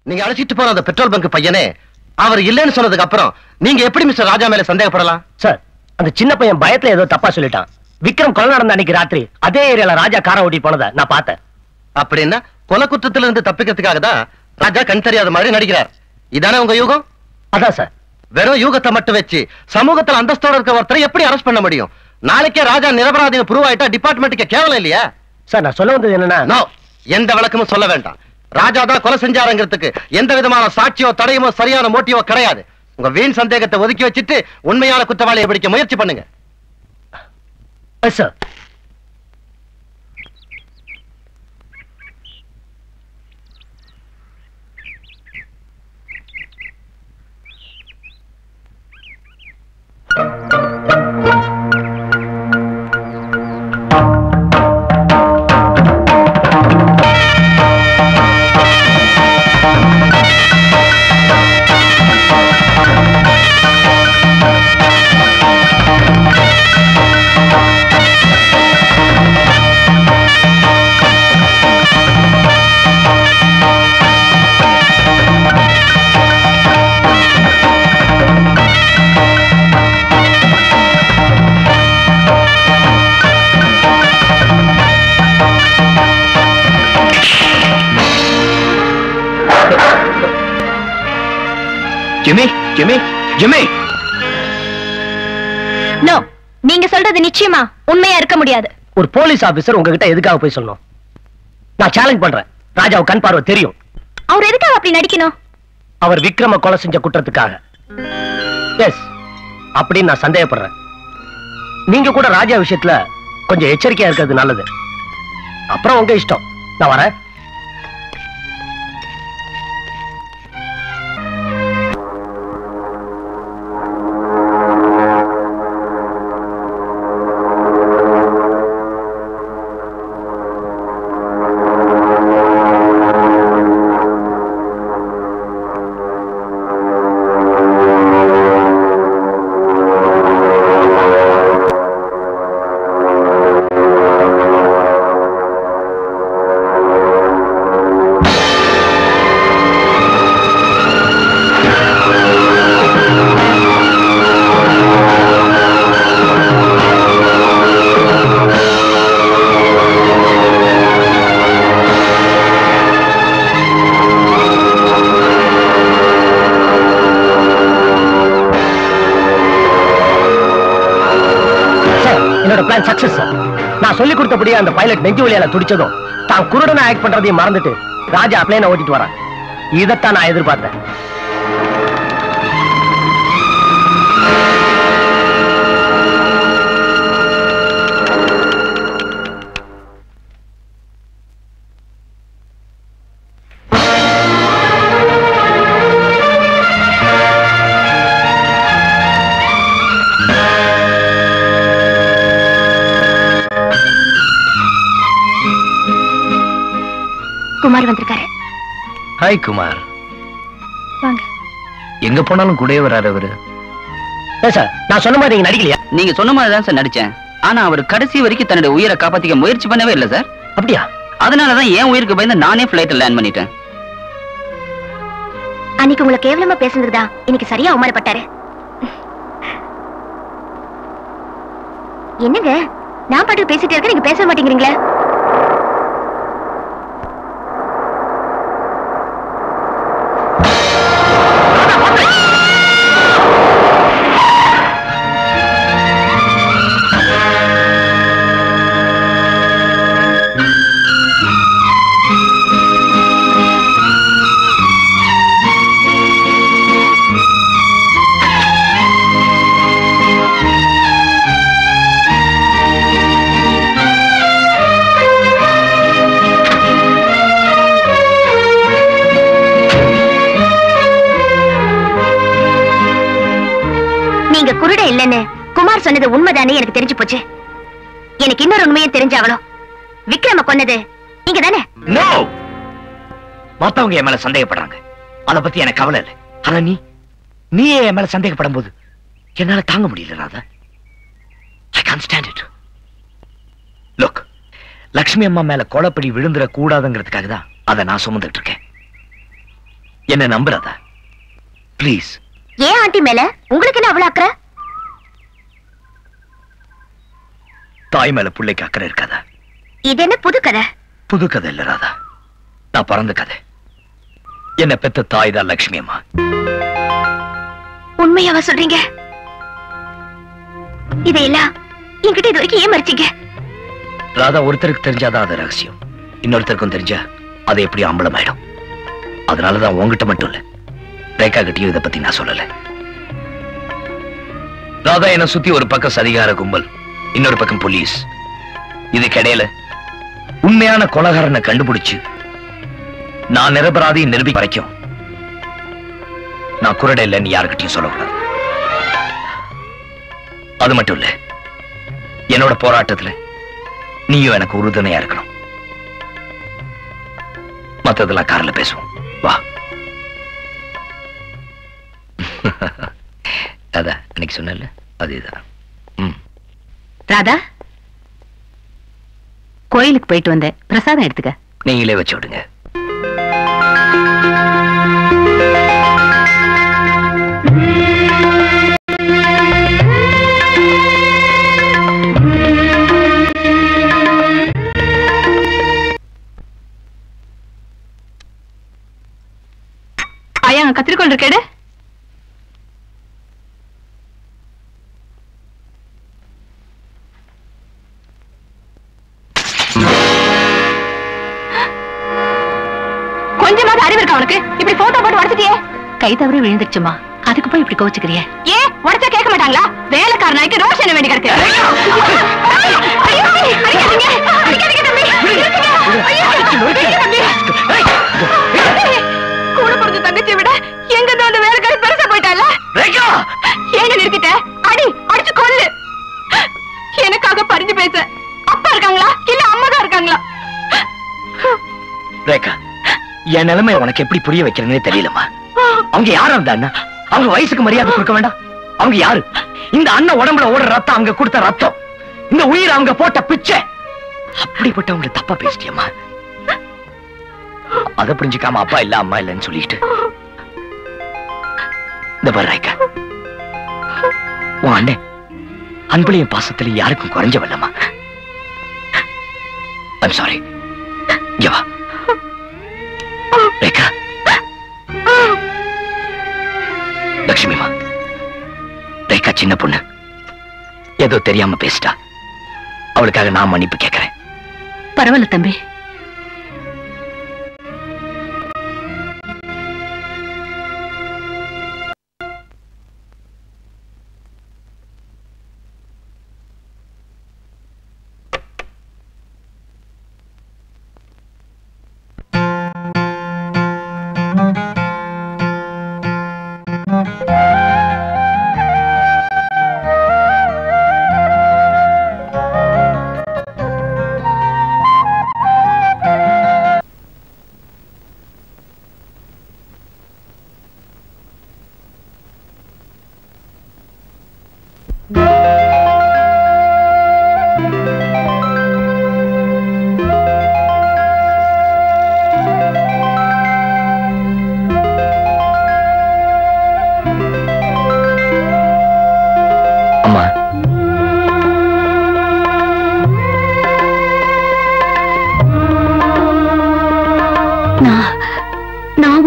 நீங்க அழைச்சிட்டு போற அந்த பெட்ரோல் பங்க் பையனே அவர் இல்லைன்னு சொன்னதுக்கு அப்புறம் நீங்க எப்படி மிஸ்டர் ராஜா மேல சந்தேகப்படலாம்? சார், அந்த சின்ன பையன் பயத்துல ஏதோ தப்பா சொல்லிட்டான். விக்ரம் கொலை நடந்த அன்னைக்கு ராத்திரி அதே ஏரியால ராஜா காரை ஓட்டி போனதை நான் பார்த்தேன். அப்படின்னா கொலை குற்றத்துல இருந்து தப்பிக்கிறதுக்காக தான் ராஜா கண் தெரியாத மாதிரி நடிக்கிறார். இதானே உங்க யூகம்? அதான் சார். வெறும் யூகத்தை மட்டும் வச்சு சமூகத்துல அந்தஸ்தோட இருக்க ஒருத்தரை எப்படி அரெஸ்ட் பண்ண முடியும்? நாளைக்கே ராஜா நிரபராதின்னு ப்ரூவ் ஆயிட்டா டிபார்ட்மெண்ட்டுக்கு கேவலம் இல்லையா? சார், நான் சொல்ல வந்தது என்னன்னா, எந்த விளக்கமும் சொல்ல வேண்டாம். ராஜா தான் கொலை செஞ்சாருங்கிறதுக்கு எந்த விதமான சாட்சியோ தடையுமோ சரியான மோட்டிவோ கிடையாது. உங்க வீண் சந்தேகத்தை ஒதுக்கி வச்சுட்டு உண்மையான குற்றவாளியை பிடிக்க முயற்சி பண்ணுங்க. Sir, Jimmy Jimmy Jimmy, no, நீங்க சொல்றது நிச்சயமா உண்மையா இருக்க முடியாது. ஒரு போலீஸ் ஆபீசர் உங்ககிட்ட எதுக்காக போய் சொல்லணும்? நான் சேலஞ்ச் பண்றேன். ராஜாவுக்கு கண் பார்வை தெரியும். அவர் எதுக்காக அப்படி நடிக்கணும்? அவர் விக்ரம கொலை செஞ்ச குற்றத்துக்காக. எஸ், அப்படின்னு நான் சந்தேகப்படுறேன். நீங்க கூட ராஜா விஷயத்துல கொஞ்சம் எச்சரிக்கையா இருக்கிறது நல்லது. அப்புறம் உங்க இஷ்டம். நான் வரேன். நான் சொல்லி கொடுத்தபடியே அந்த பைலட் நெஞ்சு வலியால துடிச்சதும் தான் குருடனை ஆக்ட் பண்றதையும் மறந்துட்டு ராஜா பிளேனை ஓட்டிட்டு வரான். இதைத்தான் நான் எதிர்பார்த்தேன். குமார் வந்திருக்காரு. ஹாய் குமார். வாங்க. எங்க போனாலும் கூடவே வராரு அவரு. சார், நான் சொன்ன மாதிரி நீங்க நடிக்கலையா? நீங்க சொன்ன மாதிரி தான் சார் நடிச்சேன். ஆனா அவர் கடைசி வரைக்கும் தன்னுடைய உயிரை காப்பாத்திக்க முயற்சி பண்ணவே இல்லை சார். அப்படியா? அதனாலதான் என் உயிருக்கு பயந்து நானே பிளைட்ல லேண்ட் பண்ணிட்டேன். அன்னைக்கு உங்களை கேவலமா பேசுனதுதான் இன்னைக்கு சரியா அவமானப்பட்டாரு. என்னங்க, நான் பாட்டு பேசிட்டே இருக்க, நீங்க பேச மாட்டேங்கிறீங்களா? இல்லன்னு குமார் சொன்னது உண்மைதானே எனக்கு தெரிஞ்சு போச்சு. எனக்கு இன்னொரு உண்மையும் தெரிஞ்சாவளோ. விக்ரம கொன்னது நீங்க தானே? நோ, மத்தவங்க என் மேல சந்தேகப்படுறாங்க, அத பத்தி எனக்கு கவலை இல்லை. ஆனா நீ என் மேல சந்தேகப்படும் போது என்னால தாங்க முடியல Radha. I can't stand it. Look, Lakshmi அம்மா மேல கொலைப்படி விழுந்துட கூடாதுங்கிறதுக்காக தான் அதை நான் சுமந்துட்டு இருக்கேன். என்ன நம்புறதா? ப்ளீஸ். ஏன் ஆண்டி மேல உங்களுக்கு என்ன அவ்வளவு அக்கறை? தாய் மேல பிள்ளைக்கு அக்கறை இருக்காதா? இது என்ன புது கதை? புது கதை இல்ல ராதா, நான் பிறந்த கதை. என்ன பெத்த தாய் தான் லட்சுமி அம்மா. உண்மையாவா சொல்றீங்க? இதையெல்லாம் என்கிட்ட இது வரைக்கும் ஏன் மறைச்சீங்க? ராதா, ஒருத்தருக்கு தெரிஞ்சாதான் அது ரகசியம், இன்னொருத்தருக்கும் தெரிஞ்சா அது எப்படி அம்பலமாயிடும். அதனாலதான் உங்ககிட்ட மட்டும் இல்ல, ரேகா கிட்டயும் இதை பத்தி நான் சொல்லல. ராதா, என்ன சுத்தி ஒரு பக்கம் சதிகார கும்பல், இன்னொரு பக்கம் போலீஸ். இதுக்கிடையில உண்மையான கொலைகாரனை கண்டுபிடிச்சு நான் நிரபராதியை நிரூபிக்க வரைக்கும் நான் குரடை இல்லைன்னு யாருக்கிட்டையும் சொல்லக்கூடாது. அது மட்டும் இல்ல, என்னோட போராட்டத்துல நீயும் எனக்கு உறுதுணையா இருக்கணும். மத்ததெல்லாம் கார்ல பேசுவோம், வா. அதான் இன்னைக்கு சொன்னல, அதுதான். ராதா, கோயிலுக்கு போயிட்டு வந்தேன், பிரசாதம் எடுத்துக்க. நீங்களே வச்சு விடுங்க. ஐயா, கத்திரிக்கோள் இருக்கேடு. கொஞ்சமாவது அறிவு இருக்கா உனக்கு? இப்படி போட்டோ போட்டு உடச்சிட்டியே. கை தவறி விழுந்துருச்சுமா, அதுக்கு போய் இப்படி கோச்சுக்கிறிய? ஏன் உடச்சா கேட்க மாட்டாங்களா? வேலைக்காரனாய்க்கு ரோஷன் வேண்டி கிடக்கு. கூட பிறந்த தங்கச்சியை விட எங்க அந்த வேலைக்காரி பெருசா போயிட்டால. ஏங்க நிறுத்திட்ட? அடி, அடிச்சு கொல்லு. எனக்காக பறிஞ்சு பேச அப்பா இருக்காங்களா இல்ல அம்மா தான் இருக்காங்களா? ரேகா, என் நிலைமை உனக்கு எப்படி புரிய வைக்கிறேன்னே தெரியலமா. அவங்க யாரு? அந்த அண்ணன் அவங்க வயசுக்கு மரியாதை கொடுக்க வேண்டாம்? அவங்க யாரு? இந்த அண்ணன் உடம்புல ஓடுற ரத்தம் அவங்க கொடுத்த ரத்தம், இந்த உயிர் அவங்க போட்ட பிச்சை. அப்படிப்பட்டவங்களை தப்பா பேசிட்டியம்மா. அதை புரிஞ்சுக்காம அப்பா இல்ல அம்மா இல்லன்னு சொல்லிட்டு இந்த பாரு ரேகா, உன் அண்ணன் அன்புலையும் பாசத்திலையும் யாருக்கும் குறைஞ்சவல்லம்மா. I'm sorry. இங்க வா ரேகா. லட்சுமிமா, ரேகா சின்ன பொண்ணு, ஏதோ தெரியாம பேசிட்டா. அவளுக்காக நான் மன்னிப்பு கேட்கிறேன். பரவாயில்ல தம்பி.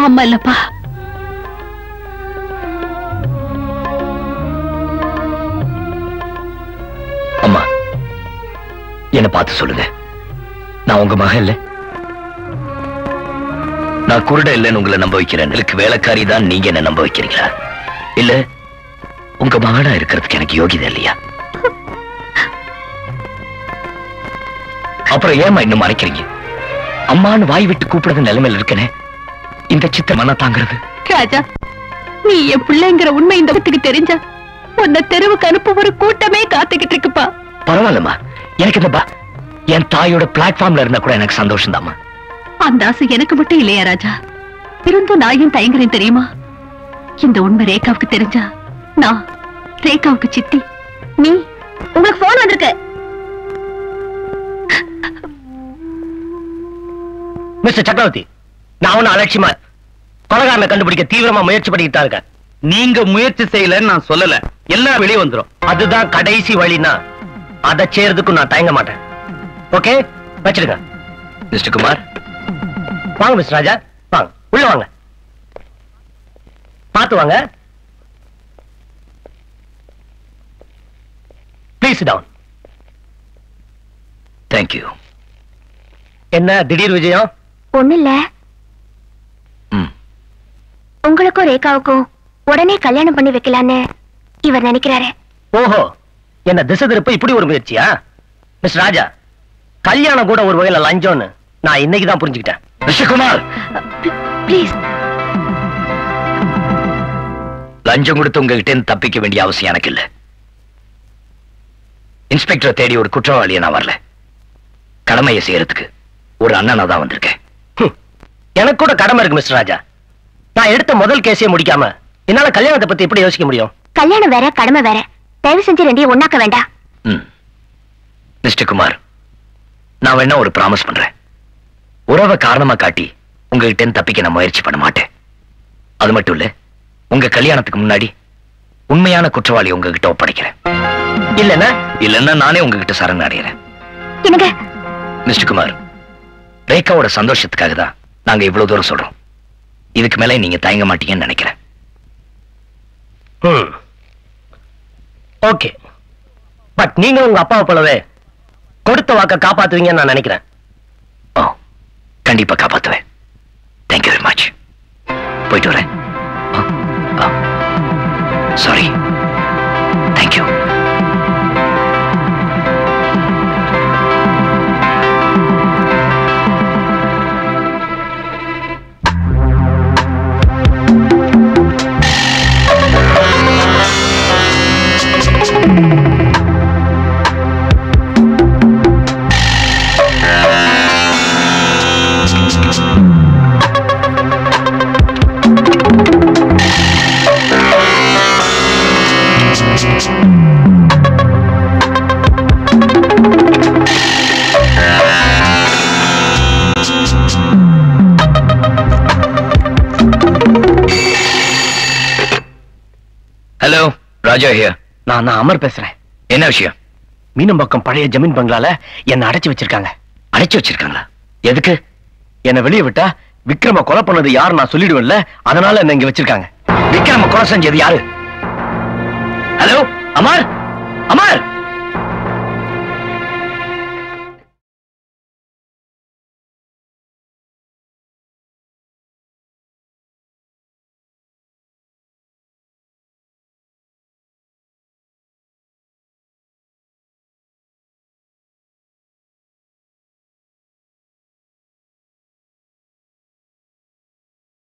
அம்மா இல்லப்பா. அம்மா, என்ன பார்த்து சொல்லுங்க, நான் உங்க மகன் இல்ல? நான் குருட இல்லைன்னு உங்களை நம்ப வைக்கிறேன். எனக்கு வேலைக்காரி தான் நீங்க என்ன நம்ப வைக்கிறீங்களா? இல்ல உங்க மகனா இருக்கிறதுக்கு எனக்கு யோகிதை இல்லையா? அப்புறம் ஏமா இன்னும் மறைக்கிறீங்க? அம்மான்னு வாய் விட்டு கூப்பிடுறது நிலைமையில இருக்கனே, இந்த சித்த மன தாங்கிறது. ராஜா, நீ என் பிள்ளைங்கிற உண்மை இந்த வீட்டுக்கு தெரிஞ்சா உன்னை தெருவுக்கு அனுப்ப ஒரு கூட்டமே காத்துக்கிட்டு இருக்குப்பா. பரவாயில்லம்மா, எனக்கு இந்த என் தாயோட பிளாட்ஃபார்ம்ல இருந்தா கூட எனக்கு சந்தோஷம் தாமா. அந்த ஆசை எனக்கு மட்டும் இல்லையா ராஜா? இருந்தும் நான் ஏன் தயங்குறேன் தெரியுமா? இந்த உண்மை ரேகாவுக்கு தெரிஞ்சா நான் ரேகாவுக்கு சித்தி. நீ உங்களுக்கு போன் வந்திருக்கு. மிஸ்டர் சக்கரவர்த்தி, நான் ஒண்ணு அலட்சியமா கொலைகாரனை கண்டுபிடிக்க தீவிரமா முயற்சி பண்ணிட்டு தான் இருக்கேன். நீங்க முயற்சி செய்யலன்னு நான் சொல்லல, எல்லாம் வெளியே வந்துரும். அதுதான் கடைசி வழினா அதை செய்யறதுக்கும் நான் தயங்க மாட்டேன். ஓகே, வச்சிருங்க. மிஸ்டர் குமார், வாங்க மிஸ்டர் ராஜா, வாங்க உள்ள வாங்க. பார்த்து வாங்க. Please down. தேங்க்யூ. என்ன திடீர் விஜயம்? ஒண்ணு இல்ல, உங்களுக்கும் ரேகாவுக்கும் உடனே கல்யாணம் பண்ணி வைக்கலான்னு இவர் நினைக்கிறாரு. ஓஹோ, என்ன திசை திருப்ப இப்படி ஒரு முயற்சியா? மிஸ்டர் ராஜா, கல்யாணம் கூட ஒரு வகையில லஞ்சம்னு நான் இன்னைக்குதான் புரிஞ்சுக்கிட்டேன். Mister Kumar, please. லஞ்சம் கொடுத்து உங்ககிட்ட தப்பிக்க வேண்டிய அவசியம் எனக்கு இல்ல. இன்ஸ்பெக்டரை தேடி ஒரு குற்றவாளியை நான் வரல, கடமையை செய்யறதுக்கு ஒரு அண்ணனா தான் வந்திருக்கேன். எனக்கு கூட கடமை இருக்கு மிஸ்டர் ராஜா. நான் எடுத்த முதல் கேஸையே முடிக்காம என்னால கல்யாணத்தை பத்தி எப்படி யோசிக்க முடியும்? கல்யாணம் வேற, கடமை வேற. தயவு செஞ்சு ரெண்டையும் ஒண்ணாக்க வேண்டாம். மிஸ்டர் குமார், நான் வேணா ஒரு ப்ராமிஸ் பண்றேன். உறவை காரணமா காட்டி உங்ககிட்ட தப்பிக்க நான் முயற்சி பண்ண மாட்டேன். அது மட்டும் இல்ல, உங்க கல்யாணத்துக்கு முன்னாடி உண்மையான குற்றவாளி உங்ககிட்ட ஒப்படைக்கிறேன். இல்லன்னா நானே உங்ககிட்ட சரணடைகிறேன். என்னங்க மிஸ்டர் குமார், ரேகாவோட சந்தோஷத்துக்காக தான் நாங்க இவ்வளவு தூரம் சொல்றோம். இதுக்கு மேல நீங்க தயங்க மாட்டீங்கன்னு நினைக்கிறேன். ஓகே, பட் நீங்க உங்க அப்பாவை போலவே கொடுத்த வாக்க காப்பாத்துவீங்கன்னு நான் நினைக்கிறேன். ஓ, கண்டிப்பா காப்பாத்துவேன். Thank you very much. போயிட்டு வரேன். Sorry. Thank you. Hello, Raja here. நான் அமர் பேசுறேன். என்ன விஷயம்? மீனம்பாக்கம் பழைய ஜமீன் பங்களால என்ன அடைச்சு வச்சிருக்காங்க. அடைச்சு வச்சிருக்காங்களா? எதுக்கு? என்ன வெளியே விட்டா விக்ரம கொலை பண்ணது யாரு நான் சொல்லிடுவேன்ல, அதனால என்ன இங்க வச்சிருக்காங்க. விக்ரம கொலை செஞ்சது யாரு? ஹலோ, அமர், அமர்.